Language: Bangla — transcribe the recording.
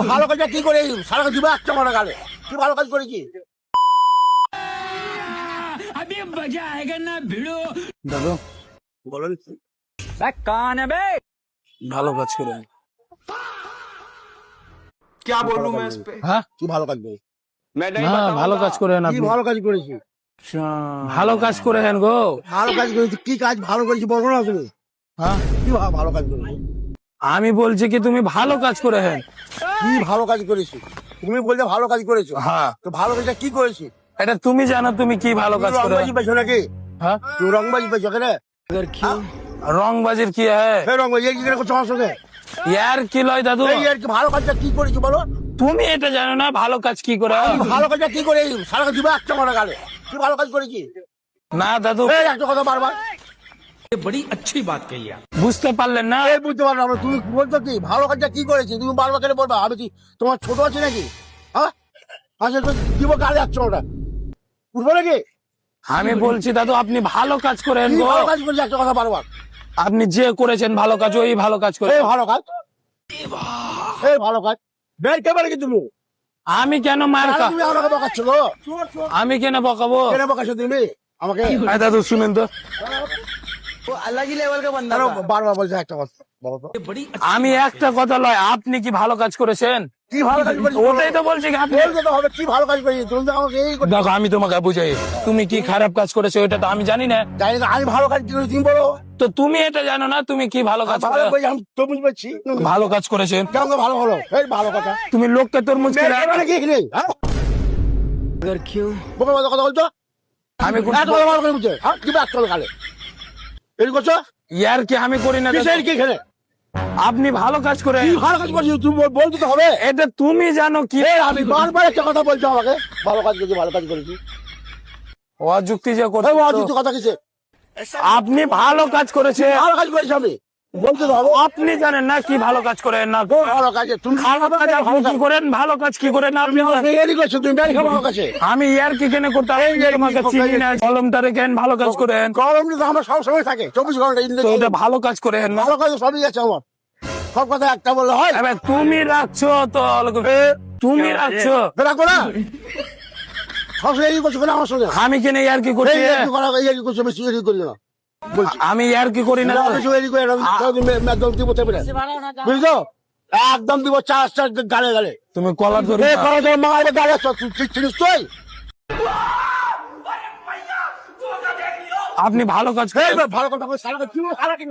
ভালো কাজটা কি করে সারা দিবা একটা মারা গালে কি ভালো কাজ করেছি अभी मजा आएगा ना भिड़ो। দাদু বলেন कौन है बे? ভালো কাজ করে क्या बोलूं मैं इस पे? হ্যাঁ কি ভালো কাজ করে मैं नहीं না बताऊंगा। ভালো কাজ করেন কি আপনি ভালো কাজ করেছি ভালো কাজ করেন গো ভালো কাজ করেছি কি কাজ ভালো করেছি বলবো না তুমি হ্যাঁ কি ভালো কাজ করেছি আমি বলছি কি তুমি ভালো কাজ করেন কি ভালো কাজ করেছি তুমি বলতে ভালো কাজ করেছো হ্যাঁ তো ভালো কাজটা কি করেছি এটা তুমি জানো তুমি কি ভালো কাজ করে রংবাজি পেছো নাকি হ্যাঁ তুমি রংবাজি পেছো কেন রংবাজির কি হ্যাঁ সেই রংবাজি কি করে করছো আমার সঙ্গে ইয়ার কি লয় দাদু এই আর কি ভালো কাজটা কি করেছি বলো তুমি এটা জানো না ভালো কাজ কি করে আমি ভালো কাজটা কি করে সারা দিবা একটা মারা গালে কি ভালো কাজ করেছি না দাদু এই একটা কথা বারবার ये बड़ी अच्छी बात कही आप। বুঝতে পারলেন না এই বুঝতে পারলাম না তুমি বলছো কি ভালো কাজটা কি করেছি তুমি বারবার করে বলবা আমি কি তোমার ছোট আছি নাকি হ্যাঁ আচ্ছা তো দিব গালে যাচ্ছ ওটা বুঝবো নাকি আমি বলছি দাদু আপনি ভালো কাজ করেন কি গো ভালো কাজ করেছি একটা কথা বারবার আপনি যে করেছেন ভালো কাজ ওই ভালো কাজ করে এই ভালো কাজ এই ভালো কাজ বের কে পারে কি তুমি আমি কেন মার আরে খা তুমি আমাকে বকাচ্ছ গো আমি কেন বকাবো কেন বকাচ্ছ তুমি আমাকে আয় দাদু শুনেন তো আরো বারবার বলছে একটা কথা বলো তো আমি একটা কথা লয় আপনি কি ভালো কাজ করেছেন কি ভালো কাজ করেছি ওটাই তো বলছি কি আপনি বলতে তো হবে কি ভালো কাজ করেছি তুমি তো আমাকে এই করতে- দেখো আমি তোমাকে বুঝাই তুমি কি খারাপ কাজ করেছো ওটা তো আমি জানি না জানি না আমি ভালো কাজ কি করেছি তুমি বলো তো তুমি এটা জানো না তুমি কি ভালো কাজ ভালো করে করেছি আমি তো বুঝতে পারছি ভালো কাজ করেছেন কেমন করে ভালো হলো এই ভালো কথা তুমি লোককে তরমুজ খেলে এখানে কি এখানে হ্যাঁ अगर क्यों বোকা মতো কথা বলছো আমি কোন- এত কথা ভালো করে বুঝছে হ্যাঁ কি ব্যাক করো গালে এই করছো ইয়ার কি আমি করি না দাদু। কিসের কি এখানে আপনি ভালো কাজ করে কি ভালো কাজ করছি তুমি বলতে তো হবে এটা তুমি জানো কি এই আমি বারবার একটা কথা বলছো আমাকে ভালো কাজ করেছি ভালো কাজ করেছি অযুক্তি যে এই করছো অযুক্ত কথা কিসে আপনি ভালো কাজ করেছে ভালো কাজ করেছি আমি বলতে তো হবে আপনি জানেন না কি ভালো কাজ করেন না ভালো কাজ তুমি খারাপ কাজ আপনি কি করেন ভালো কাজ কি করেন আপনি এরই করছো তুমি বের খাবো আমার কাছে আমি ইয়ার কি কেন করতাম তোমাকে চিনি না কলমটা রেখেন ভালো কাজ করেন গরম তো আমার সব সময় থাকে 24 ঘন্টা তো এটা ভালো কাজ করেন না ভালো কাজ সবই আছে আমার সব কথা একটা বললে হয় এবার তুমি রাখছো তো তুমি রাখছো বেড়া করা সবসময় এই করছো কেন আমার সঙ্গে আমি কেন ইয়ার কি করছি এই একটু করা এই করছো বেশি এরই করলে না বলছি আমি ইয়ার কি করি না বেশি এরই করে একদম দিব তেমনি বুঝছো একদম দিব চার চার গালে গালে তুমি কলার ধরে এই করা তোমার মায়ের গালে চিনিস তুই আপনি ভালো কাজ এই করেন ভালো কথা সারা কি সারা কি